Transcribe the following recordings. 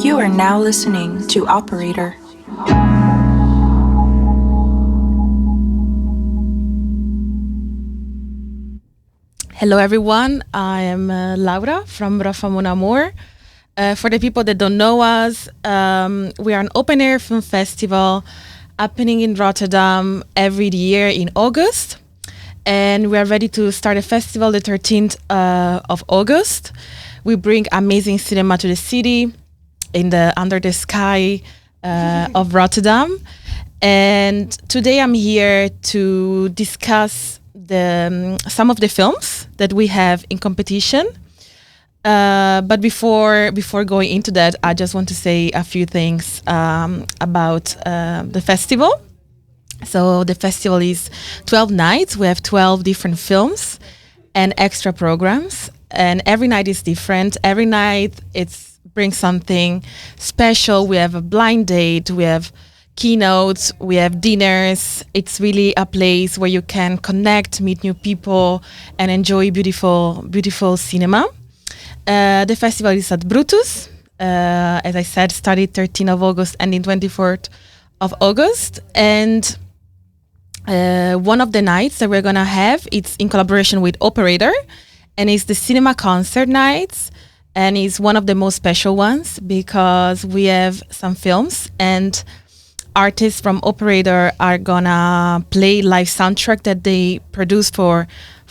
You are now listening to Operator. Hello everyone, I am Laura from Roffa, Amour. For the people that don't know us, we are an open-air film festival happening in Rotterdam every year in August. And we are ready to start a festival the 13th of August. We bring amazing cinema to the city under the sky of Rotterdam. And today I'm here to discuss some of the films that we have in competition. But before going into that, I just want to say a few things about the festival. So the festival is 12 nights. We have 12 different films and extra programs. And every night is different. Every night brings something special. We have a blind date. We have keynotes. We have dinners. It's really a place where you can connect, meet new people, and enjoy beautiful, beautiful cinema. The festival is at Brutus. As I said, started 13th of August, ending 24th of August. And one of the nights that we're going to have, it's in collaboration with Operator, and it's the cinema concert nights. And it's one of the most special ones because we have some films and artists from Operator are going to play live soundtrack that they produce for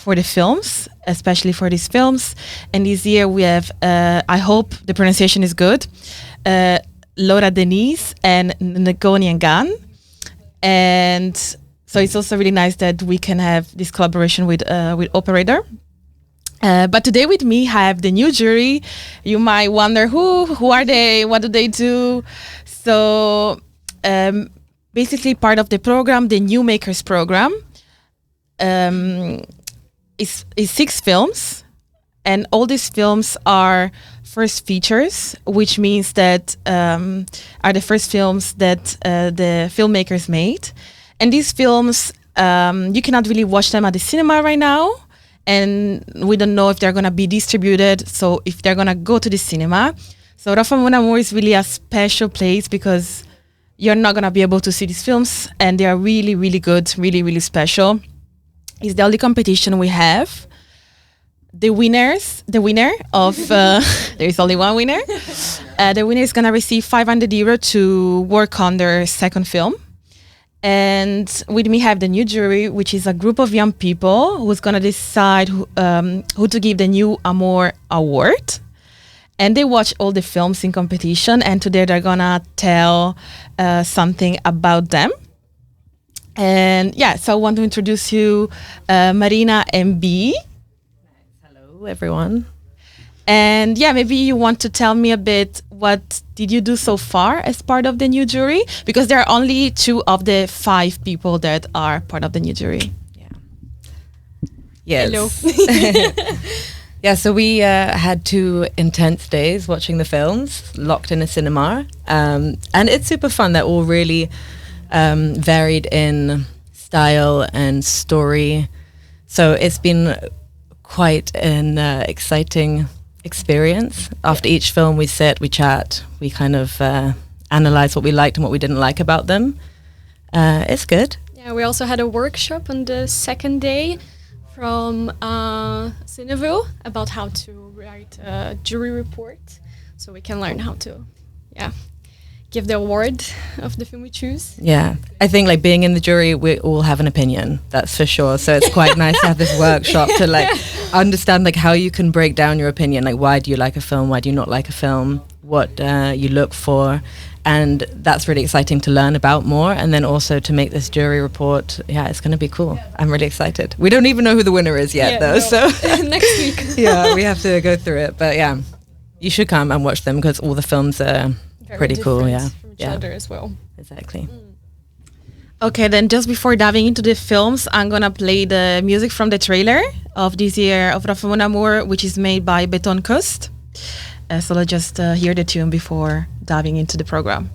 the films, especially for these films. And this year we have, I hope the pronunciation is good, Laura Denise and Ngoni Ngan. And so it's also really nice that we can have this collaboration with Operator. But today with me I have the new jury. You might wonder who are they? What do they do? So basically part of the program, the New Makers program, is 6 films. And all these films are first features, which means that are the first films that the filmmakers made. And these films, you cannot really watch them at the cinema right now. And we don't know if they're going to be distributed. So if they're going to go to the cinema. So Roffa Amour is really a special place because you're not going to be able to see these films. And they are really, really good, really, really special. It's the only competition we have. The winner of, there is only one winner. The winner is going to receive €500 to work on their second film. And with me have the new jury, which is a group of young people who's going to decide who to give the new Amour award. And they watch all the films in competition. And today they're going to tell something about them. And so I want to introduce you, Marina and B. Hello, everyone. And maybe you want to tell me a bit, what did you do so far as part of the new jury? Because there are only 2 of the 5 people that are part of the new jury. Yeah. Yes. Hello. So we had 2 intense days watching the films, locked in a cinema. And it's super fun. They're all really varied in style and story. So it's been quite an exciting experience. After each film we sit, we chat, we kind of analyze what we liked and what we didn't like about them. It's good. Yeah, we also had a workshop on the second day from Cinevo about how to write a jury report, so we can learn how to give the award of the film we choose. Yeah, I think like being in the jury, we all have an opinion, that's for sure. So it's quite nice to have this workshop to like understand like how you can break down your opinion. Like, why do you like a film? Why do you not like a film? What you look for? And that's really exciting to learn about more. And then also to make this jury report. Yeah, it's going to be cool. I'm really excited. We don't even know who the winner is yet though. No. So next week. Yeah, we have to go through it. But yeah, you should come and watch them because all the films are pretty cool. Yeah. From each other as well. Exactly. Okay, then just before diving into the films, I'm going to play the music from the trailer of this year of Roffa Amour, which is made by Beton Kust. So let's just hear the tune before diving into the program.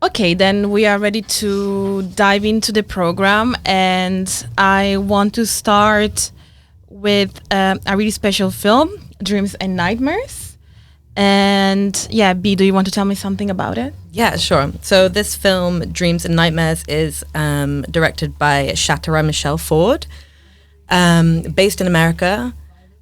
Okay, then we are ready to dive into the program, and I want to start with a really special film, Dreams and Nightmares. And yeah, B, do you want to tell me something about it? Yeah, sure. So this film, Dreams and Nightmares, is directed by Shatara Michelle Ford, based in America.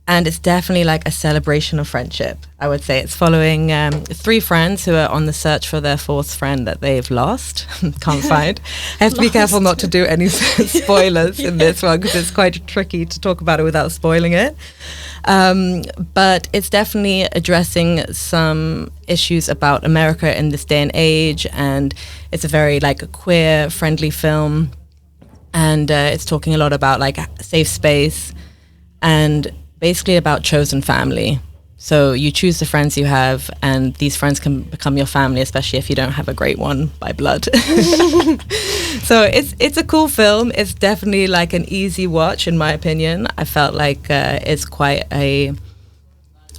And it's definitely like a celebration of friendship, I would say. It's following three friends who are on the search for their fourth friend that they've lost, can't find. I have to be careful not to do any spoilers in this one, because it's quite tricky to talk about it without spoiling it. But it's definitely addressing some issues about America in this day and age, and it's a very like queer friendly film, and it's talking a lot about like safe space and basically about chosen family. So you choose the friends you have, and these friends can become your family, especially if you don't have a great one by blood. So it's a cool film. It's definitely like an easy watch, in my opinion. I felt like it's quite a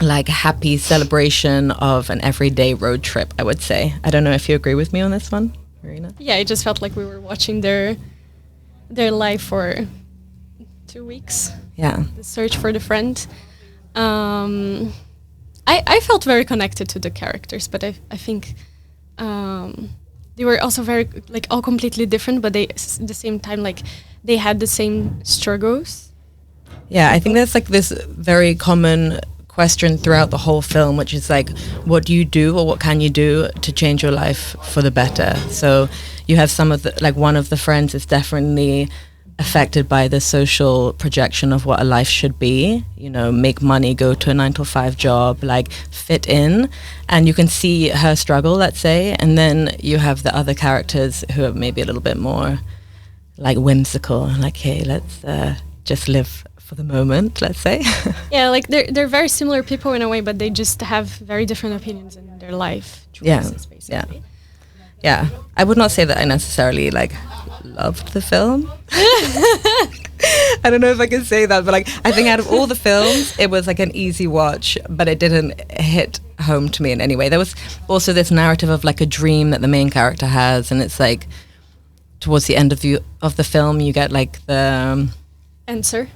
like happy celebration of an everyday road trip, I would say. I don't know if you agree with me on this one, Marina. Yeah, it just felt like we were watching their life for 2 weeks. Yeah. The search for the friend. I felt very connected to the characters, but I think they were also very like all completely different, but they at the same time like they had the same struggles. Yeah, I think that's like this very common question throughout the whole film, which is like, what do you do or what can you do to change your life for the better? So you have some of the, like one of the friends is definitely affected by the social projection of what a life should be, you know, make money, go to a 9 to 5 job, like fit in, and you can see her struggle, let's say. And then you have the other characters who are maybe a little bit more like whimsical, like, hey, let's just live for the moment, let's say. Yeah, like they're very similar people in a way, but they just have very different opinions in their life choices, basically. Yeah, I would not say that I necessarily like loved the film. I don't know if I can say that, but like I think out of all the films, it was like an easy watch, but it didn't hit home to me in any way. There was also this narrative of like a dream that the main character has, and it's like towards the end of the film, you get like the answer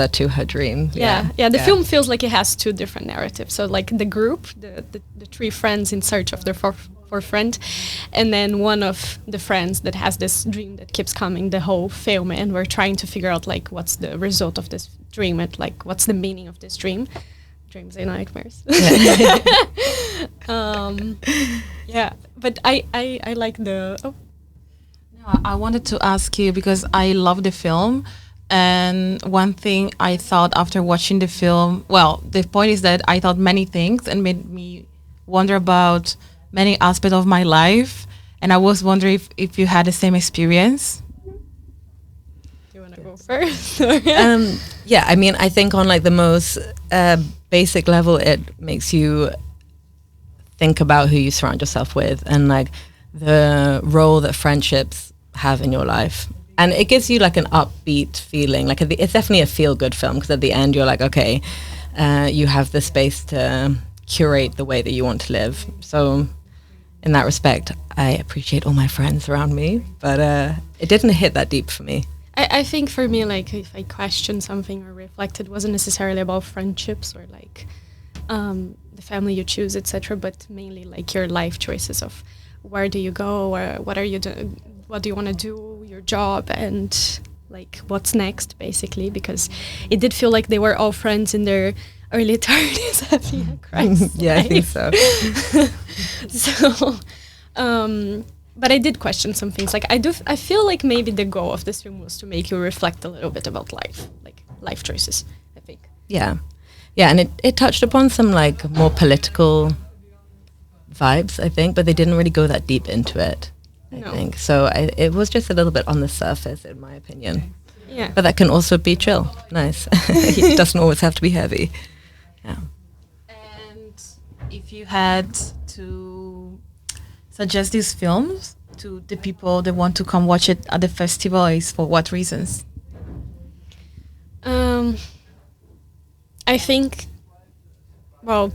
to her dream. Yeah. The film feels like it has two different narratives. So like the group, the three friends in search of their fourth friend, and then one of the friends that has this dream that keeps coming the whole film, and we're trying to figure out like what's the result of this dream and like what's the meaning of this dream. Dreams and nightmares. Yeah, but I like the I wanted to ask you, because I love the film, and one thing I thought after watching the film, well, the point is that I thought many things and made me wonder about many aspects of my life, and I was wondering if you had the same experience. Do you want to go first? Yeah, I mean, I think on like the most basic level, it makes you think about who you surround yourself with and like the role that friendships have in your life. And it gives you like an upbeat feeling. Like it's definitely a feel-good film, because at the end you're like, okay, you have the space to curate the way that you want to live. So in that respect, I appreciate all my friends around me, but it didn't hit that deep for me. I think for me, like if I question something or reflect, it wasn't necessarily about friendships or like the family you choose, etc., but mainly like your life choices of where do you go, or what are you doing, what do you want to do, your job, and like what's next, basically, because it did feel like they were all friends in their early 30s having a crisis. Yeah, I think so. So, but I did question some things. Like I feel like maybe the goal of this film was to make you reflect a little bit about life, like life choices, I think. Yeah, and it touched upon some like more political vibes, I think, but they didn't really go that deep into it. I think so. It was just a little bit on the surface, in my opinion. Yeah, but that can also be chill, nice. It doesn't always have to be heavy. Yeah. And if you had to suggest these films to the people that want to come watch it at the festival, is for what reasons? I think, well,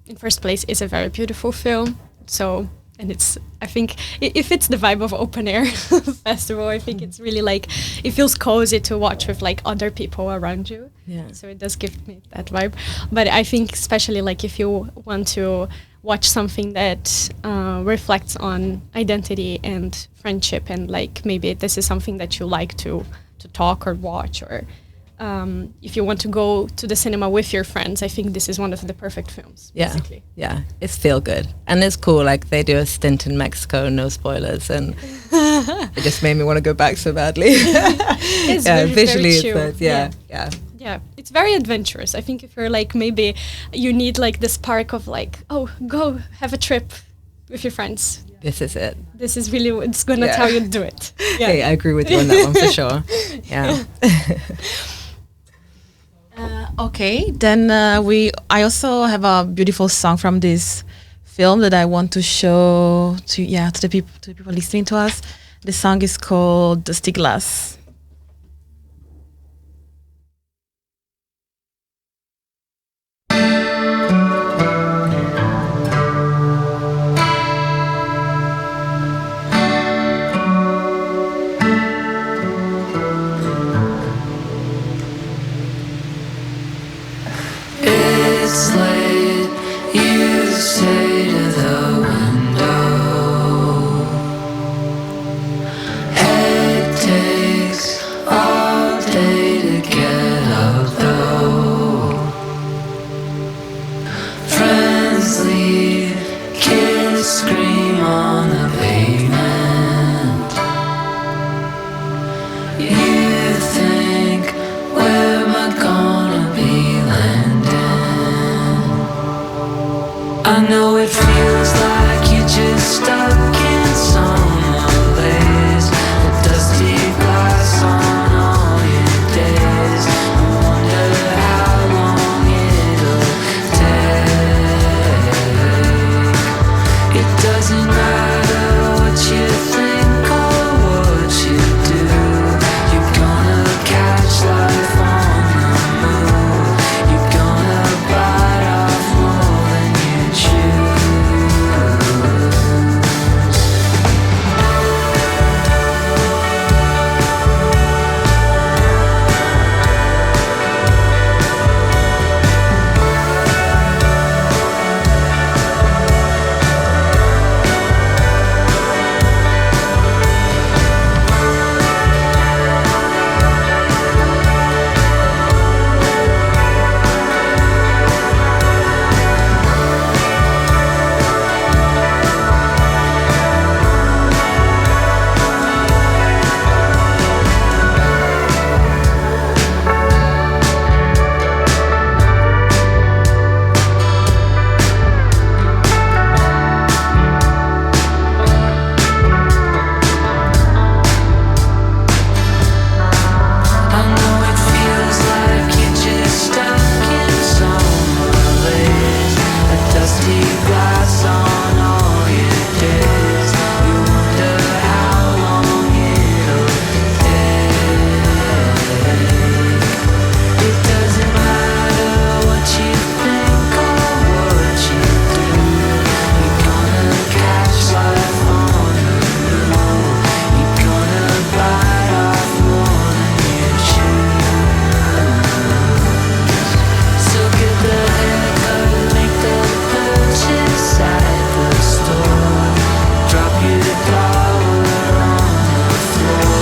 in first place, it's a very beautiful film. So and I think it fits the vibe of open air festival. I think it's really like, it feels cozy to watch with like other people around you. Yeah. So it does give me that vibe. But I think especially like if you want to watch something that reflects on identity and friendship, and like maybe this is something that you like to talk or watch, or if you want to go to the cinema with your friends, I think this is one of the perfect films. Yeah, basically. yeah, it's feel good, and it's cool. Like they do a stint in Mexico, no spoilers, and it just made me want to go back so badly. It's yeah, very, visually, very it's chill. yeah. Yeah, it's very adventurous. I think if you're like, maybe you need like the spark of like, oh, go have a trip with your friends. This is it. This is really what's gonna tell you to do it. Yeah. Hey, I agree with you on that one for sure. Yeah. Okay, then I also have a beautiful song from this film that I want to show to the people listening to us. The song is called Dusty Glass. It's late, you say to the window. Head takes all day to get up though. Friends leave, kids scream on the pavement. You think, where am I gonna be landing? I know it feels like you're just stuck in some place, with dusty glass on all your days. I wonder how long it'll take. It doesn't matter what you think or what you do, you're gonna catch life on the move. You're gonna bite off more than you choose. I know it feels like you're just stuck in some place, a dusty glass on all your days. You wonder how long it'll take. It doesn't matter what you think or what you do, you're gonna catch life on the move. You're gonna bite off more than you choose. So get the haircut and make the purchase at the store. Drop your dollar on the floor.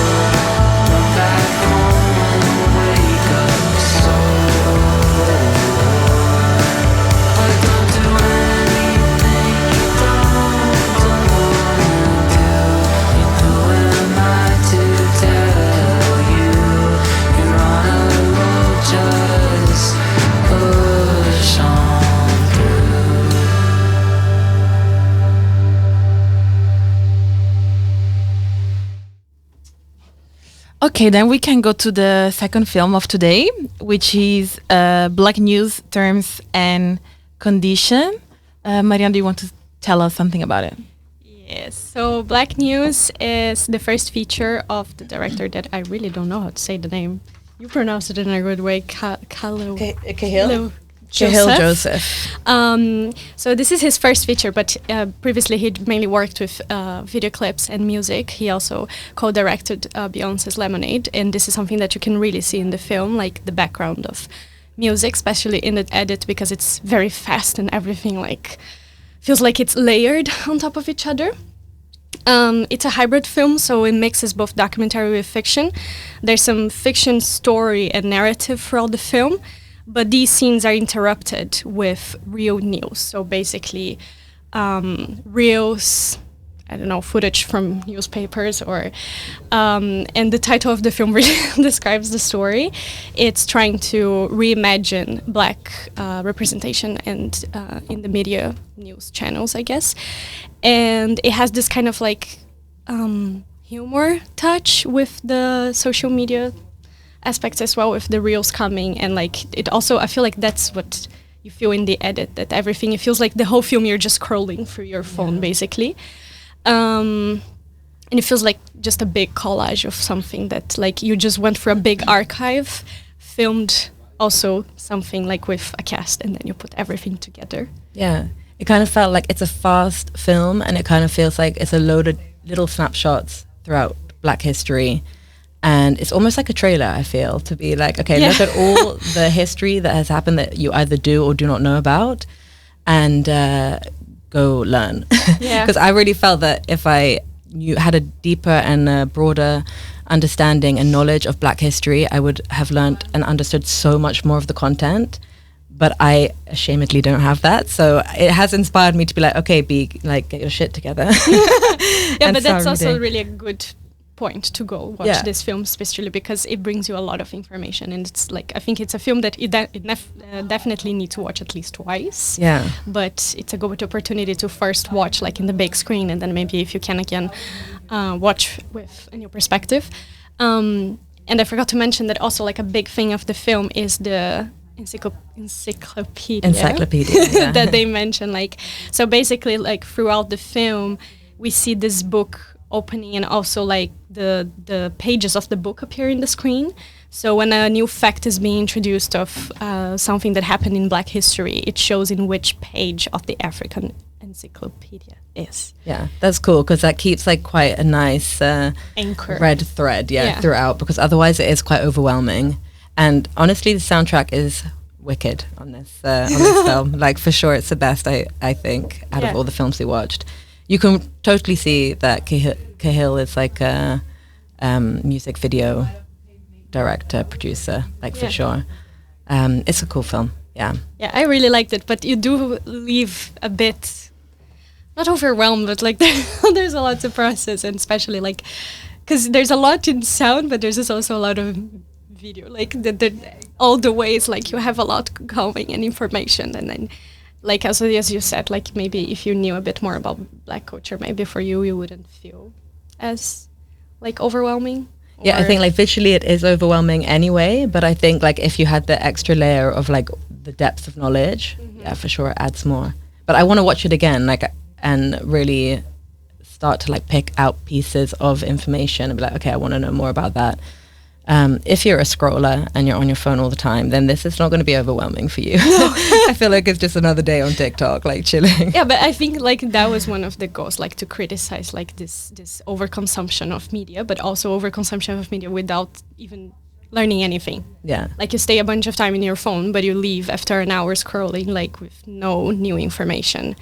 Run back home and wake up sore. But don't do anything you don't wanna do. Who am I to tell you? You're on a road, just push on through. Okay, then we can go to the second film of today, which is Black News, Terms and Condition. Marianne, do you want to tell us something about it? Yes. So Black News is the first feature of the director that I really don't know how to say the name. You pronounce it in a good way. Kahlo. Cahill? Joseph. So this is his first feature, but previously he'd mainly worked with video clips and music. He also co-directed Beyoncé's Lemonade, and this is something that you can really see in the film, like the background of music, especially in the edit, because it's very fast and everything like feels like it's layered on top of each other. It's a hybrid film, so it mixes both documentary with fiction. There's some fiction story and narrative throughout the film, but these scenes are interrupted with real news. So basically, reels, I don't know, footage from newspapers, or and the title of the film really describes the story. It's trying to reimagine Black representation and in the media news channels, I guess. And it has this kind of like humor touch with the social media aspects as well, with the reels coming, and like it also, I feel like that's what you feel in the edit, that everything, it feels like the whole film you're just scrolling through your phone basically. And it feels like just a big collage of something that like you just went through a big archive, filmed also something like with a cast, and then you put everything together. Yeah, it kind of felt like it's a fast film, and it kind of feels like it's a load of little snapshots throughout Black history. And it's almost like a trailer, I feel, to be like, okay, look at all the history that has happened that you either do or do not know about, and go learn. Yeah. Because I really felt that if you had a deeper and broader understanding and knowledge of Black history, I would have learned and understood so much more of the content. But I ashamedly don't have that. So it has inspired me to be like, okay, get your shit together. Yeah, but that's also really a good point to go watch this film, especially because it brings you a lot of information, and it's like, I think it's a film that definitely need to watch at least twice. Yeah, but it's a good opportunity to first watch like in the big screen, and then maybe if you can again watch with a new perspective. And I forgot to mention that also like a big thing of the film is the encyclopedia yeah. that they mention. Like, so basically like throughout the film we see this book opening, and also like the pages of the book appear in the screen. So when a new fact is being introduced of something that happened in Black history, it shows in which page of the African encyclopedia is. Yeah, that's cool, because that keeps like quite a nice anchor, red thread throughout, because otherwise it is quite overwhelming. And honestly, the soundtrack is wicked on this film. Like, for sure, it's the best, I think, out of all the films we watched. You can totally see that Cahill is like a music video director, producer, like, for sure. It's a cool film, yeah. Yeah, I really liked it, but you do leave a bit, not overwhelmed, but like there's a lot to process, and especially like, because there's a lot in sound, but there's also a lot of video, like all the ways, like you have a lot going and information, and then like also as you said, like maybe if you knew a bit more about Black culture, maybe for you wouldn't feel as like overwhelming. Yeah, I think like visually it is overwhelming anyway, but I think like if you had the extra layer of like the depth of knowledge, yeah, for sure it adds more. But I want to watch it again, like, and really start to like pick out pieces of information and be like, okay, I want to know more about that. If you're a scroller and you're on your phone all the time, then this is not going to be overwhelming for you. I feel like it's just another day on TikTok, like chilling. Yeah, but I think like that was one of the goals, like to criticize like this overconsumption of media, but also overconsumption of media without even learning anything. Yeah. Like you stay a bunch of time in your phone, but you leave after an hour scrolling, like with no new information.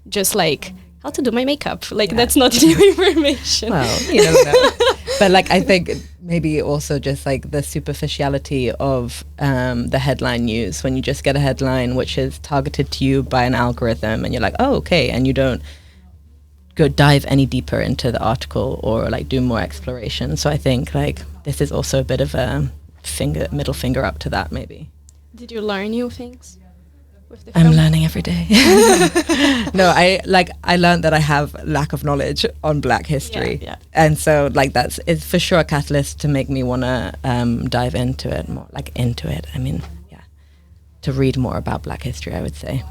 Just like how to do my makeup. Like that's not new information. Well, you never know. But like I think maybe also just like the superficiality of the headline news, when you just get a headline which is targeted to you by an algorithm and you're like, oh, okay, and you don't go dive any deeper into the article or like do more exploration. So I think like this is also a bit of a middle finger up to that maybe. Did you learn new things? I'm learning every day. No, I learned that I have lack of knowledge on Black history, and so like it's for sure a catalyst to make me want to dive into it more. I mean, to read more about Black history, I would say.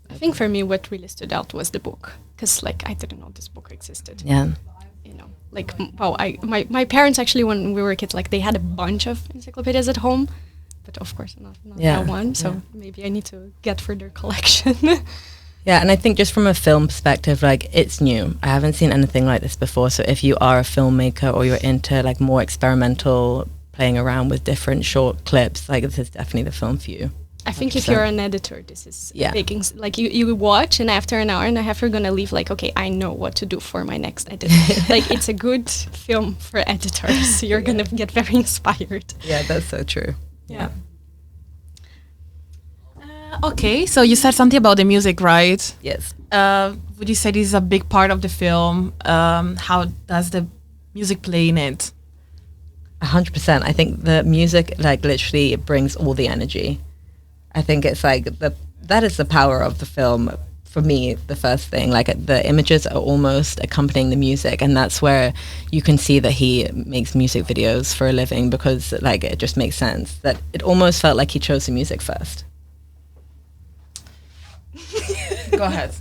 I think for me, what really stood out was the book, because like I didn't know this book existed. Yeah. You know, like my parents actually, when we were kids, like they had a bunch of encyclopedias at home. but of course not Yeah, that one. So yeah. maybe I need to get further collection. Yeah, and I think just from a film perspective, like it's new. I haven't seen anything like this before. So if you are a filmmaker or you're into like more experimental, playing around with different short clips, like this is definitely the film for you. I think if 100%. you're an editor, this is Yeah. making like you watch, and after an hour and a half, you're gonna leave like, okay, I know what to do for my next edit. Like it's a good film for editors. You're gonna get very inspired. Yeah, that's so true. Yeah. Okay, so you said something about the music, right? Yes. Would you say this is a big part of the film? How does the music play in it? 100%. I think the music, like, literally it brings all the energy. I think it's like that is the power of the film. For me, the first thing, like the images are almost accompanying the music, and that's where you can see that he makes music videos for a living, because like it just makes sense that it almost felt like he chose the music first. Go ahead.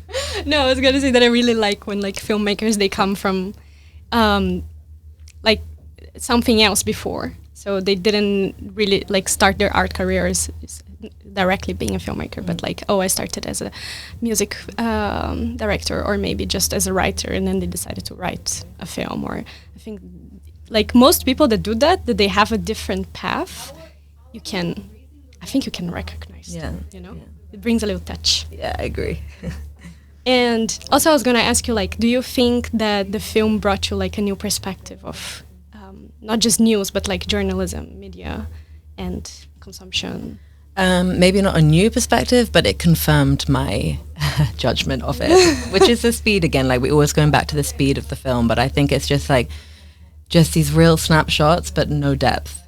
No, I was gonna say that I really like when like filmmakers, they come from like something else before, so they didn't really like start their art careers directly being a filmmaker, but like, oh, I started as a music director, or maybe just as a writer, and then they decided to write a film. Or I think like most people that do that they have a different path. I think you can recognize Yeah, them, you know. yeah. It brings a little touch. Yeah, I agree. And also I was going to ask you, like, do you think that the film brought you like a new perspective of not just news, but like journalism, media, and consumption? Maybe not a new perspective, but it confirmed my judgment of it, which is the speed again. Like, we're always going back to the speed of the film, but I think it's just like, just these real snapshots, but no depth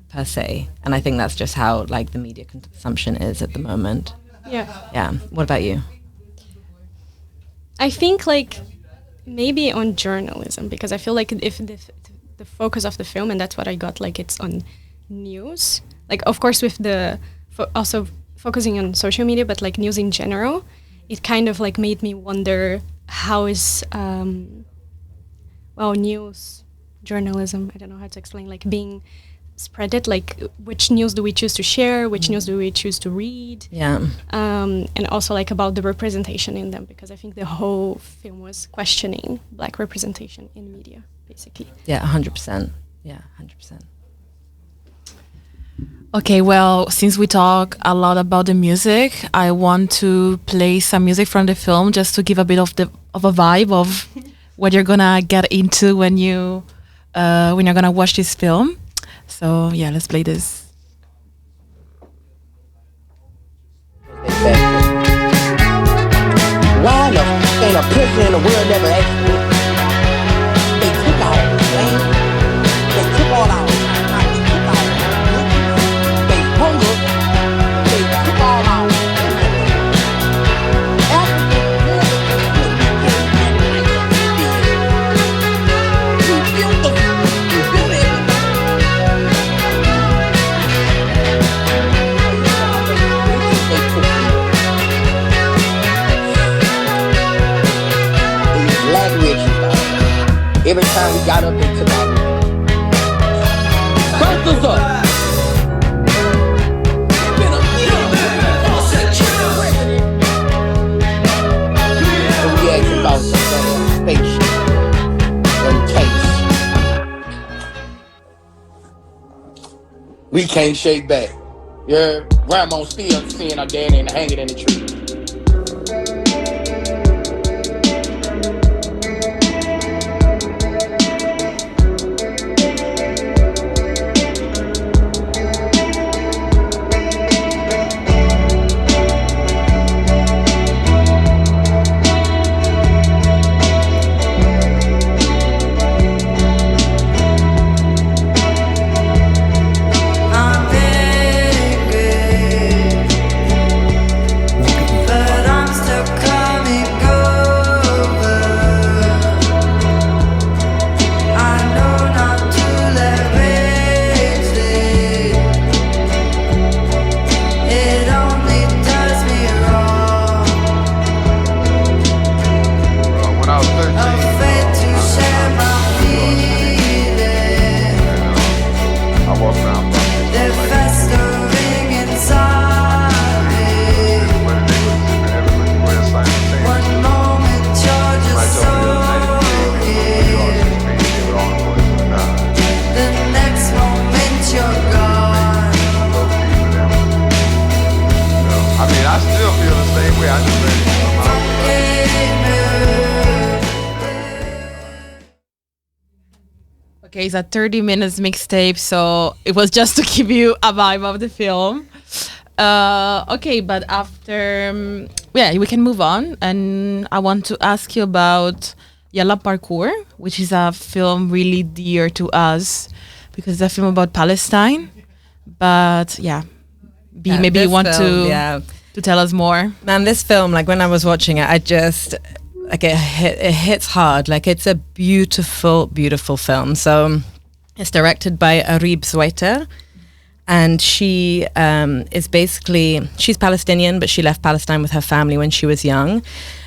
per se. And I think that's just how like the media consumption is at the moment. Yeah. Yeah. What about you? I think like maybe on journalism, because I feel like if the focus of the film, and that's what I got, like it's on news, like of course with the also focusing on social media, but like news in general, it kind of like made me wonder how is news journalism, I don't know how to explain, like being spreaded, like which news do we choose to share, which news do we choose to read, Yeah. and also like about the representation in them, because I think the whole film was questioning Black representation in media, basically. Yeah, 100%. Yeah, 100%. Okay, well, since we talk a lot about the music, I want to play some music from the film just to give a bit of a vibe of what you're gonna get into when you're gonna watch this film. So yeah, let's play this. Why ain't a person in the world never asked me? They took all, man. They took all our, they took all our, they hunger, they took all our. Every time we got up, they took our Bunkers up! And we asking about some spaceship and tanks. We can't shake back. Yeah, grandma still seeing our daddy and hanging in the tree. I'm very good. Okay, it's a 30 minutes mixtape, so it was just to give you a vibe of the film. Okay, but after, we can move on. And I want to ask you about Yalla Parkour, which is a film really dear to us because it's a film about Palestine. But maybe you this want film, to tell us more. Man, this film, like when I was watching it, I just like it hits hard. Like it's a beautiful, beautiful film. So it's directed by Arib Zwaiter, and she she's Palestinian, but she left Palestine with her family when she was young,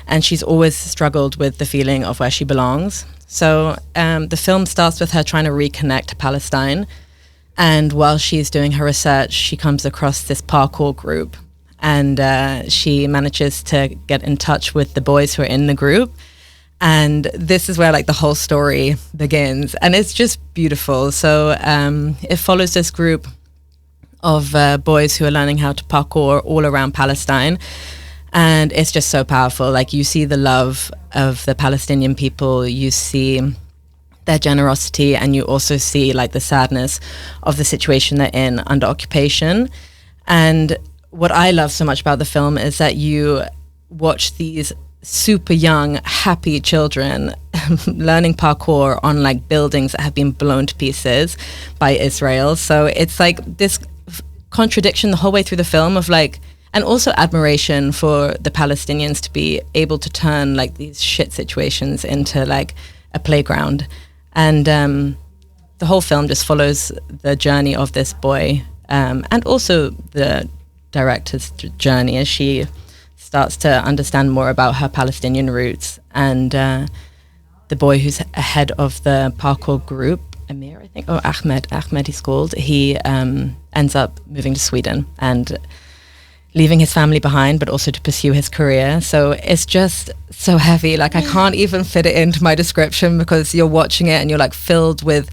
and she's always struggled with the feeling of where she belongs. So the film starts with her trying to reconnect to Palestine, and while she's doing her research, she comes across this parkour group. And she manages to get in touch with the boys who are in the group. And this is where like the whole story begins. And it's just beautiful. So it follows this group of boys who are learning how to parkour all around Palestine. And it's just so powerful. Like you see the love of the Palestinian people. You see their generosity. And you also see like the sadness of the situation they're in under occupation. And what I love so much about the film is that you watch these super young, happy children learning parkour on like buildings that have been blown to pieces by Israel. So it's like this contradiction the whole way through the film of like, and also admiration for the Palestinians to be able to turn like these shit situations into like a playground. And the whole film just follows the journey of this boy and also the director's journey as she starts to understand more about her Palestinian roots. And the boy who's ahead of the parkour group, Amour, I think, Ahmed he's called, he ends up moving to Sweden and leaving his family behind, but also to pursue his career. So it's just so heavy. Like I can't even fit it into my description because you're watching it and you're like filled with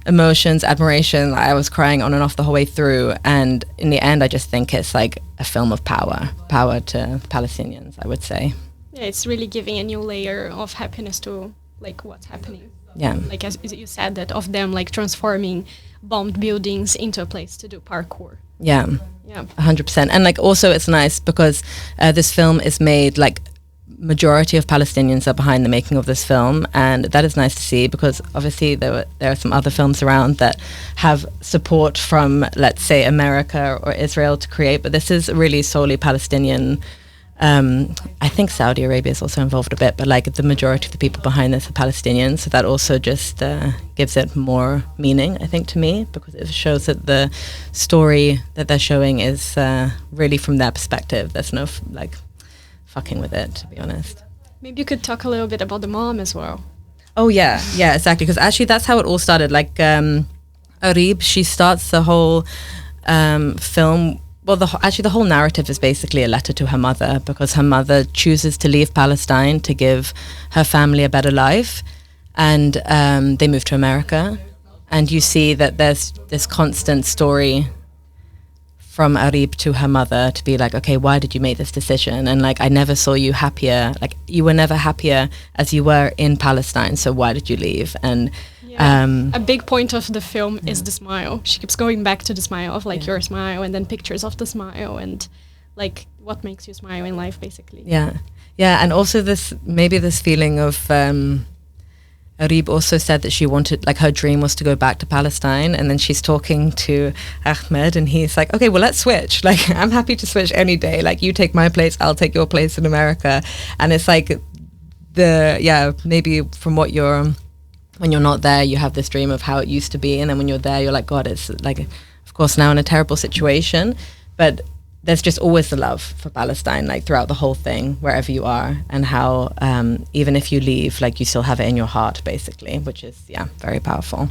emotions, admiration. I was crying on and off the whole way through, and in the end I just think it's like a film of power to Palestinians, I would say. Yeah, it's really giving a new layer of happiness to like what's happening. Yeah, Like as you said, that of them like transforming bombed buildings into a place to do parkour. yeah, Yeah. 100%. And like also it's nice because this film is made like majority of Palestinians are behind the making of this film, and that is nice to see because obviously there are some other films around that have support from, let's say, America or Israel to create, but this is really solely Palestinian. I think Saudi Arabia is also involved a bit, but like the majority of the people behind this are Palestinians, so that also just gives it more meaning, I think, to me, because it shows that the story that they're showing is really from their perspective. There's no fucking with it, to be honest. Maybe you could talk a little bit about the mom as well. Oh yeah, exactly. Because actually, that's how it all started. Like Arib, she starts the whole film. Well, the whole narrative is basically a letter to her mother because her mother chooses to leave Palestine to give her family a better life, and they move to America. And you see that there's this constant story from Arib to her mother to be like, okay, why did you make this decision? And like, I never saw you happier. Like, you were never happier as you were in Palestine. So why did you leave? And a big point of the film is the smile. She keeps going back to the smile of like your smile, and then pictures of the smile, and like what makes you smile in life, basically. Yeah, and also this feeling of. Arib also said that she wanted, like, her dream was to go back to Palestine, and then she's talking to Ahmed, and he's like, okay, well, let's switch. Like, I'm happy to switch any day. Like, you take my place, I'll take your place in America. And it's like maybe from when you're not there, you have this dream of how it used to be, and then when you're there, you're like, God, it's like, of course, now in a terrible situation, but there's just always the love for Palestine, like throughout the whole thing, wherever you are, and how even if you leave, like you still have it in your heart, basically, which is very powerful.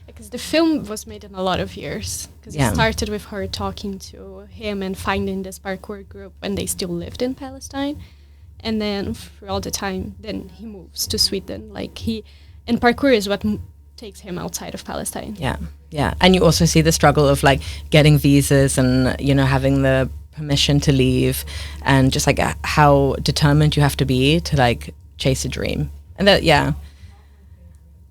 Because the film was made in a lot of years. Because it started with her talking to him and finding this parkour group when they still lived in Palestine, and then throughout the time, then he moves to Sweden. And parkour is what takes him outside of Palestine. Yeah, and you also see the struggle of like getting visas and having the permission to leave, and just like how determined you have to be to like chase a dream. And that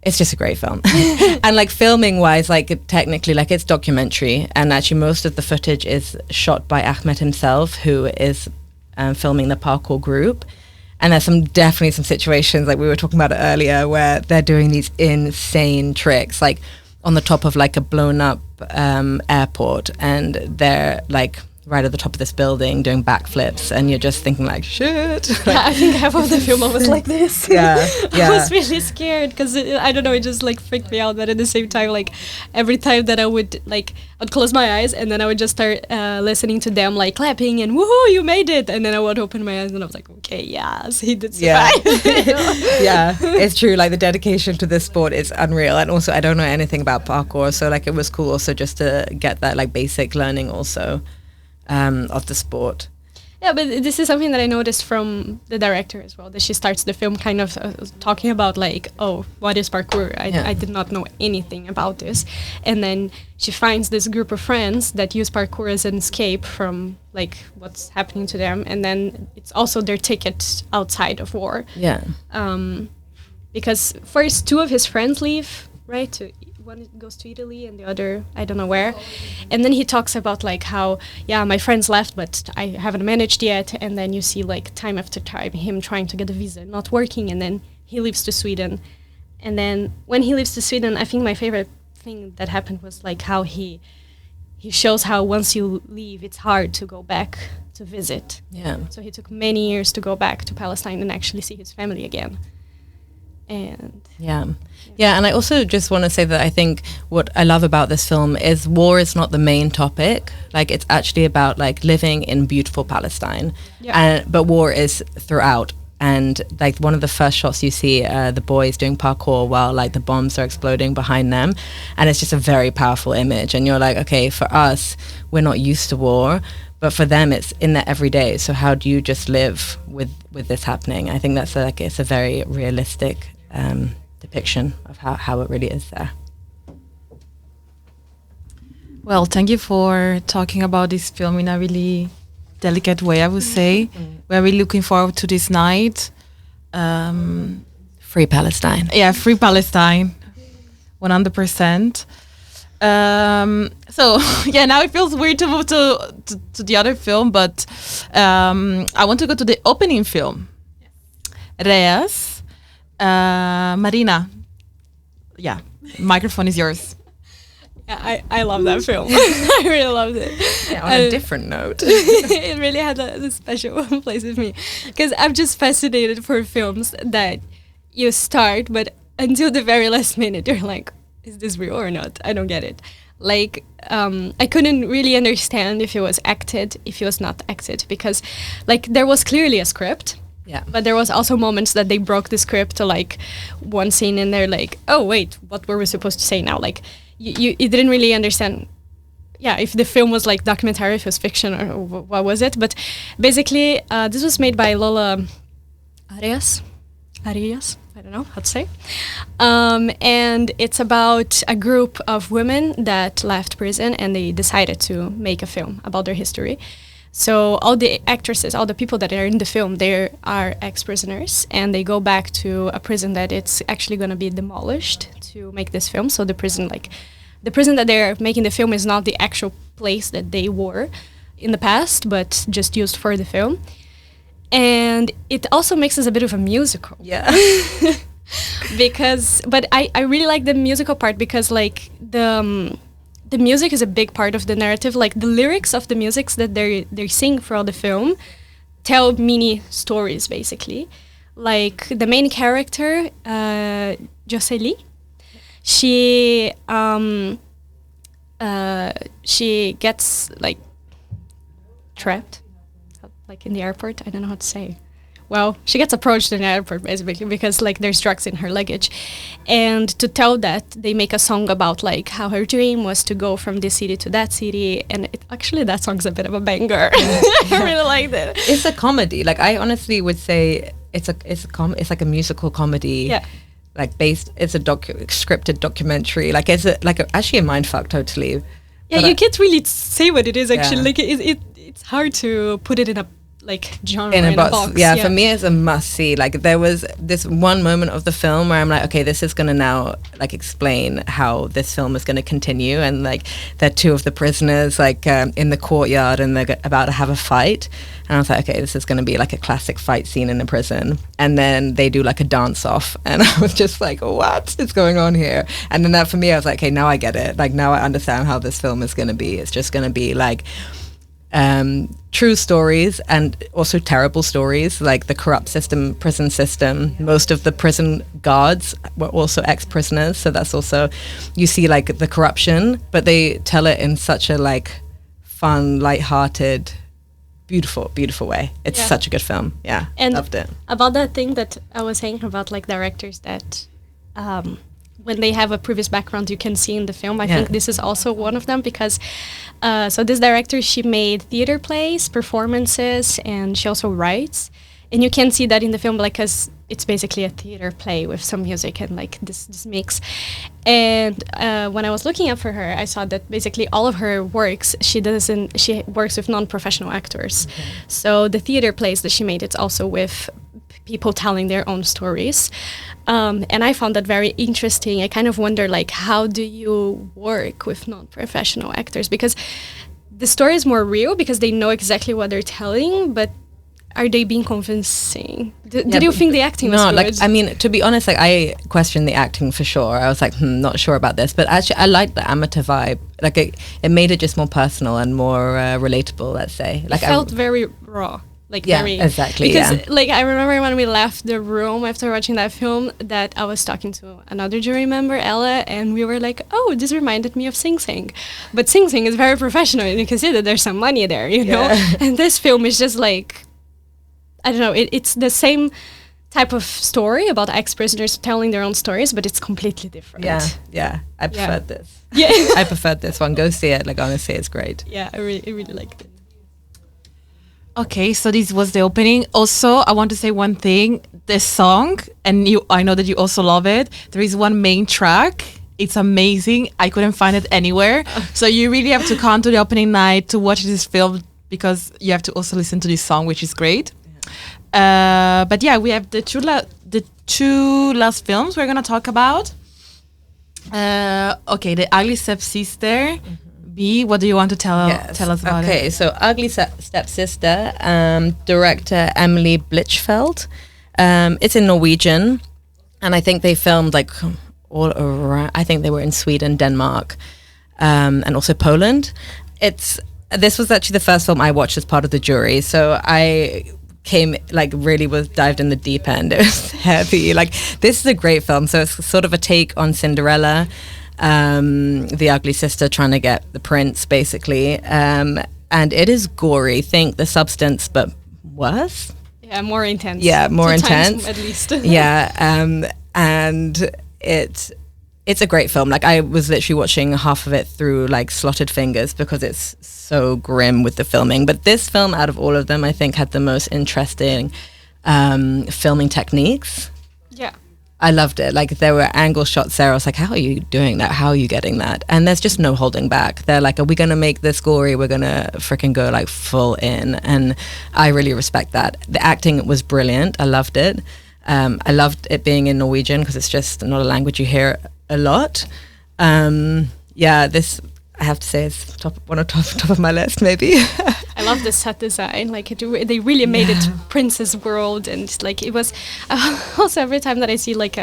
It's just a great film. And like filming wise, like technically, like it's documentary, and actually most of the footage is shot by Ahmed himself, who is filming the parkour group. And there's definitely some situations, like we were talking about it earlier, where they're doing these insane tricks, like on the top of like a blown up airport, and they're like right at the top of this building doing backflips, and you're just thinking like, shit. Yeah, I think half of the film I was like this. Yeah. I was really scared because I don't know, it just like freaked me out. But at the same time, like every time that I'd close my eyes and then I would just start listening to them like clapping and woohoo, you made it. And then I would open my eyes and I was like, okay, yes, he did survive. Yeah, it's true. Like the dedication to this sport is unreal. And also I don't know anything about parkour, so like it was cool also just to get that like basic learning also of the sport. Yeah, but this is something that I noticed from the director as well, that she starts the film kind of talking about like, oh, what is parkour? I did not know anything about this. And then she finds this group of friends that use parkour as an escape from like what's happening to them. And then it's also their ticket outside of war. Yeah. Because first 2 of his friends leave, right? One goes to Italy and the other, I don't know where. And then he talks about like how, yeah, my friends left, but I haven't managed yet. And then you see like time after time him trying to get a visa, not working. And then he leaves to Sweden. And then when he leaves to Sweden, I think my favorite thing that happened was like how he shows how once you leave, it's hard to go back to visit. Yeah. So he took many years to go back to Palestine and actually see his family again. And yeah, and I also just want to say that I think what I love about this film is war is not the main topic. Like it's actually about like living in beautiful Palestine, but war is throughout. And like one of the first shots you see the boys doing parkour while like the bombs are exploding behind them, and it's just a very powerful image. And you're like, okay, for us, we're not used to war, but for them it's in their everyday. So how do you just live with this happening? I think that's like it's a very realistic depiction of how it really is there. Well, thank you for talking about this film in a really delicate way, I would say. We're really looking forward to this night. Free Palestine. Yeah, free Palestine, 100%. So yeah, now it feels weird to move to the other film, but I want to go to the opening film. Reyes. Marina, yeah, microphone is yours. Yeah, I love that film. I really loved it. Yeah, on a different note. It really had a special place with me because I'm just fascinated for films that you start, but until the very last minute, you're like, is this real or not? I don't get it. Like, I couldn't really understand if it was acted, if it was not acted, because like there was clearly a script. Yeah. But there was also moments that they broke the script to like one scene and they're like, oh wait, what were we supposed to say now? Like you didn't really understand, if the film was like documentary, if it was fiction or what was it. But basically, this was made by Lola Arias, I don't know how to say. And it's about a group of women that left prison and they decided to make a film about their history. So all the actresses, all the people that are in the film, they are ex-prisoners, and they go back to a prison that it's actually going to be demolished to make this film. So the prison that they're making the film is not the actual place that they were in the past, but just used for the film. And it also makes us a bit of a musical. Yeah. But I really like the musical part because like the music is a big part of the narrative. Like the lyrics of the music that they sing throughout the film tell mini stories basically. Like the main character, Jocely, she gets like trapped, like in the airport. I don't know how to say. Well, she gets approached in the airport basically because like there's drugs in her luggage, and to tell that they make a song about like how her dream was to go from this city to that city, and actually that song's a bit of a banger. I really liked it. It's a comedy. Like I honestly would say it's like a musical comedy. Yeah. Like it's a scripted documentary. Like it's actually a mindfuck totally. Yeah, but you can't really say what it is actually. Yeah. Like it's hard to put it in a like genre in a box. box. Yeah, for me it's a must see. Like there was this one moment of the film where I'm like, okay, this is gonna now like explain how this film is gonna continue, and like they're two of the prisoners like in the courtyard and they're about to have a fight, and I was like, okay, this is gonna be like a classic fight scene in a prison, and then they do like a dance off, and I was just like, what is going on here? And then that for me, I was like, okay, now I get it. Like now I understand how this film is gonna be. It's just gonna be like true stories and also terrible stories, like the corrupt prison system. Most of the prison guards were also ex-prisoners, so that's also, you see like the corruption, but they tell it in such a like fun, light-hearted, beautiful way. It's such a good film. Yeah, and loved it. About that thing that I was saying about like directors that when they have a previous background you can see in the film. I think this is also one of them, because so this director, she made theater plays, performances, and she also writes. And you can see that in the film, like, because it's basically a theater play with some music and like this mix. And when I was looking up for her, I saw that basically all of her works, she works with non-professional actors. Okay. So the theater plays that she made, it's also with people telling their own stories. And I found that very interesting. I kind of wonder, like, how do you work with non-professional actors? Because the story is more real because they know exactly what they're telling, but are they being convincing? Did you think the acting was good? Like, I mean, to be honest, like, I questioned the acting for sure. I was like, not sure about this. But actually, I liked the amateur vibe. Like, it made it just more personal and more relatable, let's say. Like, it felt very raw. Like, yeah, very, exactly. Because, like, I remember when we left the room after watching that film, that I was talking to another jury member, Ella, and we were like, oh, this reminded me of Sing Sing. But Sing Sing is very professional, and you can see that there's some money there, you know? And this film is just like, I don't know, it's the same type of story about ex-prisoners telling their own stories, but it's completely different. Yeah. I preferred this. Yeah. I preferred this one. Go see it. Like, honestly, it's great. Yeah, I really liked it. Okay, so this was the opening. Also, I want to say one thing. The song, and I know that you also love it. There is one main track. It's amazing. I couldn't find it anywhere. So you really have to come to the opening night to watch this film, because you have to also listen to this song, which is great. But yeah, we have the two last films we're gonna talk about. Okay, The Ugly Stepsister. B, what do you want to tell us about it? Okay, so Ugly Stepsister, director Emily Blichfeld. It's in Norwegian, and I think they filmed like all around. I think they were in Sweden, Denmark, and also Poland. This was actually the first film I watched as part of the jury, so I dived in the deep end. It was heavy. Like, this is a great film. So it's sort of a take on Cinderella, the ugly sister trying to get the prince, basically. And it is gory. Think The Substance, but worse. Yeah, more intense. Yeah, more 2 intense. times at least. Yeah, and it's a great film. Like, I was literally watching half of it through like slotted fingers because it's so grim with the filming. But this film, out of all of them, I think had the most interesting filming techniques. Yeah. I loved it. Like, there were angle shots there. I was like, how are you doing that? How are you getting that? And there's just no holding back. They're like, are we going to make this gory? We're going to freaking go like full in. And I really respect that. The acting was brilliant. I loved it. I loved it being in Norwegian because it's just not a language you hear a lot. This, I have to say, is top of my list, maybe. I love the set design. Like, they really made it Princess World, and like it was. Also, every time that I see like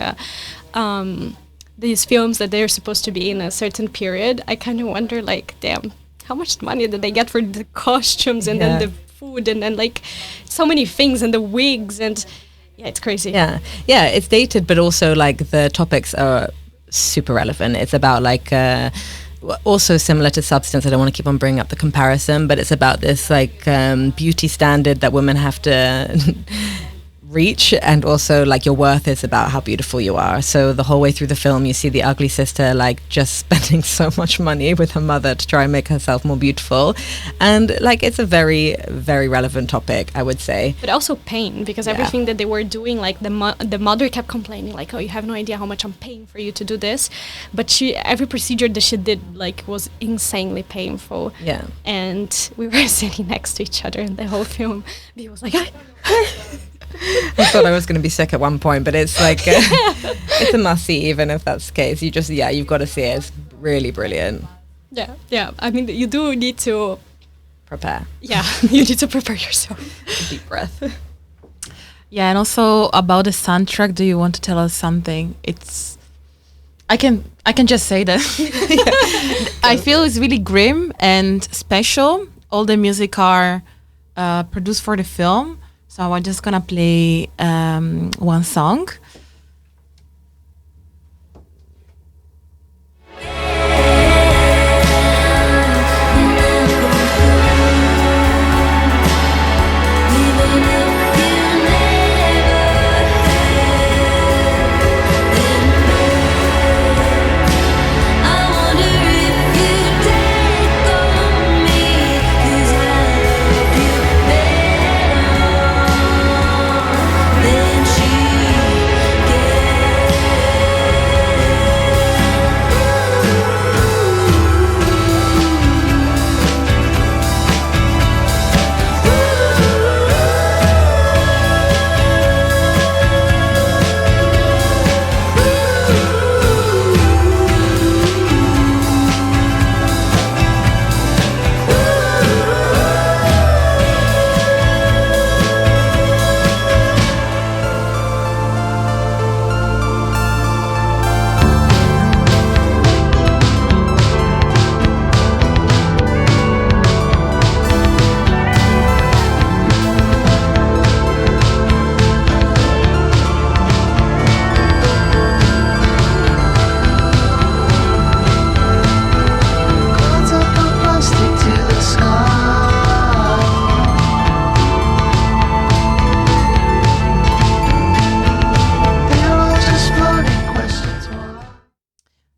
these films that they're supposed to be in a certain period, I kind of wonder, like, damn, how much money did they get for the costumes and then the food and then like so many things and the wigs and it's crazy. Yeah, it's dated, but also like the topics are super relevant. It's about like. Also similar to Substance, I don't want to keep on bringing up the comparison, but it's about this like beauty standard that women have to reach, and also like your worth is about how beautiful you are. So the whole way through the film you see the ugly sister like just spending so much money with her mother to try and make herself more beautiful, and like it's a very, very relevant topic, I would say. But also pain, because everything that they were doing, like the mother kept complaining, like, oh, you have no idea how much I'm paying for you to do this. But every procedure that she did, like, was insanely painful. Yeah. And we were sitting next to each other in the whole film. He was like, I thought I was going to be sick at one point, but it's like it's a must see, even if that's the case. You've got to see it. It's really brilliant. Yeah. I mean, you do need to Prepare. Yeah, you need to prepare yourself. Deep breath. Yeah, and also about the soundtrack, do you want to tell us something? I can just say that. I feel it's really grim and special. All the music are produced for the film. So I'm just gonna play one song.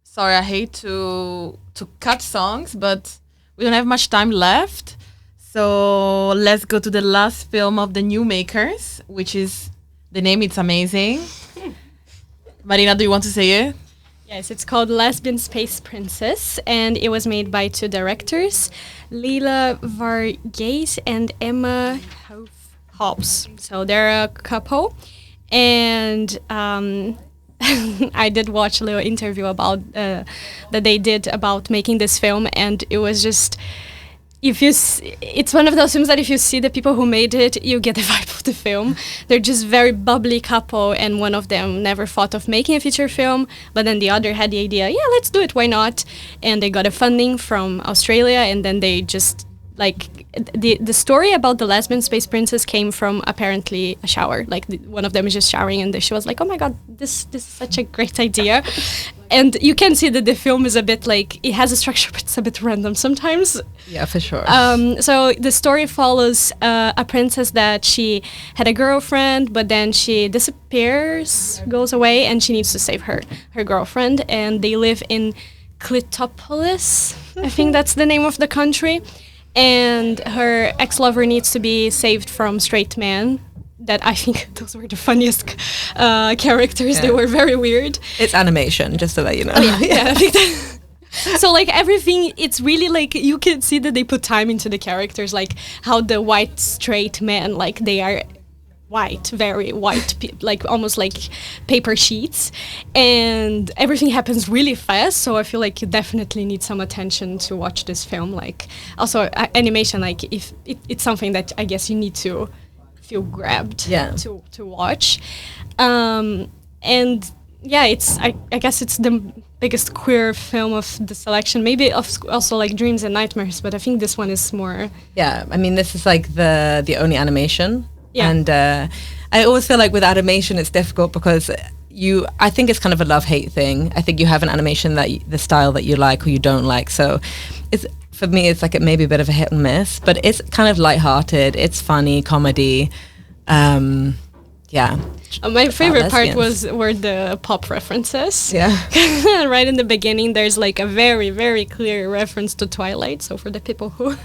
Sorry, I hate to cut songs, but we don't have much time left. So let's go to the last film of the New Makers, which is, the name it's amazing. Marina, do you want to say it? Yes, it's called Lesbian Space Princess, and it was made by two directors, Leila Varghese and Emma Hobbs. So they're a couple, and I did watch a little interview about that they did about making this film, and it was just, it's one of those films that if you see the people who made it, you get the vibe of the film. They're just very bubbly couple, and one of them never thought of making a feature film, but then the other had the idea, yeah, let's do it, why not? And they got a funding from Australia, and then they just, like, the story about the lesbian space princess came from apparently a shower. Like, one of them is just showering, and she was like, oh my god, this is such a great idea. And you can see that the film is a bit like, it has a structure, but it's a bit random sometimes. Yeah, for sure. So the story follows a princess that she had a girlfriend, but then she disappears, goes away, and she needs to save her girlfriend. And they live in Clitopolis, I think that's the name of the country. And her ex-lover needs to be saved from straight men. That, I think, those were the funniest characters. Yeah. They were very weird. It's animation, just to let you know. Oh, yeah, I think that. So, like, everything, it's really, like, you can see that they put time into the characters, like, how the white straight men, like, they are white, very white, like, almost like paper sheets, and everything happens really fast, so I feel like you definitely need some attention to watch this film. Like, also, animation, like, if it's something that I guess you need to feel grabbed to watch. And yeah, it's I guess it's the biggest queer film of the selection, maybe also like Dreams and Nightmares, but I think this one is more. Yeah, I mean, this is like the only animation. Yeah. And I always feel like with animation it's difficult because I think it's kind of a love-hate thing. I think you have an animation that the style that you like or you don't like, so for me it's like it may be a bit of a hit and miss, but it's kind of lighthearted, it's funny, comedy. Yeah. My favorite part lesbians. were the pop references. Yeah. Right in the beginning, there's like a very, very clear reference to Twilight. So for the people who,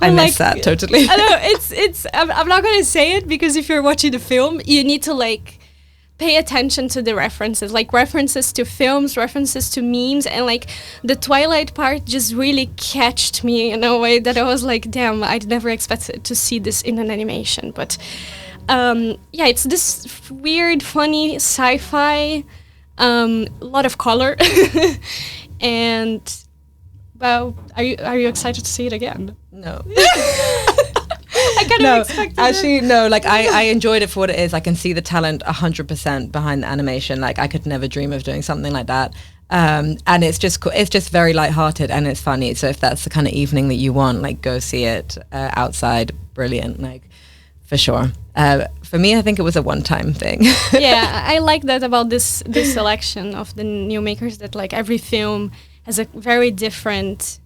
I miss that totally. I know it's. I'm not gonna say it because if you're watching the film, you need to like pay attention to the references, like references to films, references to memes, and like the Twilight part just really catched me in a way that I was like, damn, I'd never expected to see this in an animation, but. Yeah, it's this weird, funny sci-fi, lot of color, and well, are you excited to see it again? No. I kind of expected actually, no. Like I enjoyed it for what it is. I can see the talent 100% behind the animation. Like I could never dream of doing something like that. And it's just it's just very lighthearted and it's funny. So if that's the kind of evening that you want, like go see it outside. Brilliant, like for sure. For me, I think it was a one-time thing. Yeah, I like that about this selection of the new makers, that like every film has a very different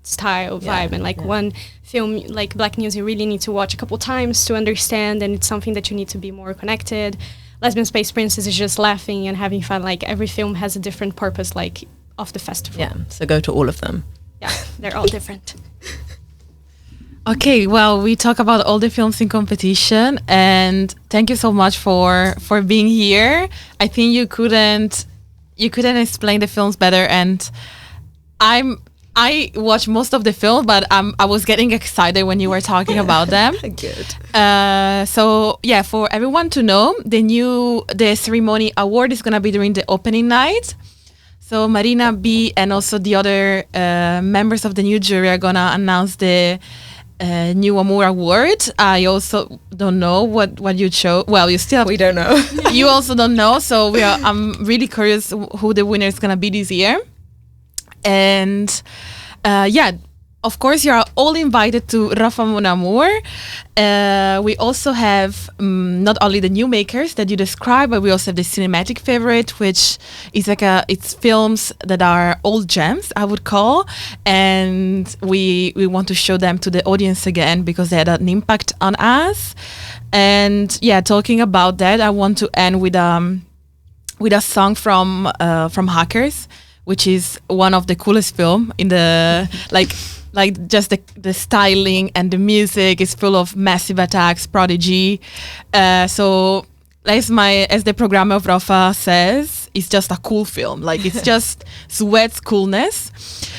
style, vibe, and like one film like Black News you really need to watch a couple times to understand, and it's something that you need to be more connected. Lesbian Space Princess is just laughing and having fun. Like every film has a different purpose, like of the festival. Yeah, so go to all of them. Yeah, they're all different. Okay, well, we talk about all the films in competition, and thank you so much for being here. I think you couldn't explain the films better, and I watched most of the film, but I was getting excited when you were talking about them. Good. So yeah, for everyone to know, the ceremony award is gonna be during the opening night. So Marina B and also the other members of the new jury are gonna announce the new Amour award. I also don't know what you chose. Well, you still We don't know. you also don't know. So I'm really curious who the winner is gonna be this year. And yeah, of course, you are all invited to Roffa Mon Amour. We also have not only the new makers that you described, but we also have the cinematic favorite, which is like it's films that are old gems, I would call, and we want to show them to the audience again because they had an impact on us. And yeah, talking about that, I want to end with a song from Hackers, which is one of the coolest film in the like just the styling and the music is full of massive attacks, prodigy. So as the programmer of Roffa says, it's just a cool film. Like it's just sweats coolness.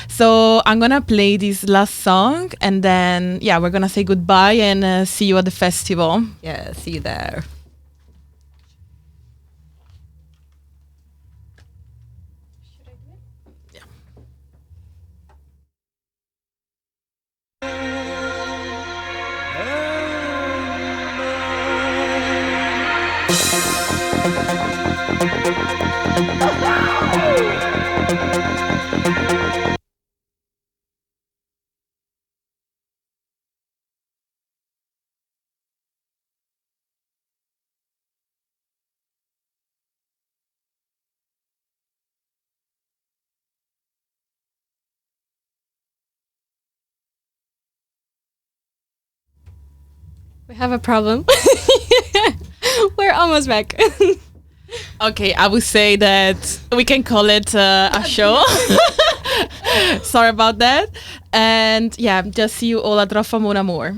So I'm gonna play this last song, and then yeah, we're gonna say goodbye and see you at the festival. Yeah, see you there. We have a problem. We're almost back. Okay, I would say that we can call it a show. Sorry about that. And yeah, just see you all at Roffa Mon Amour.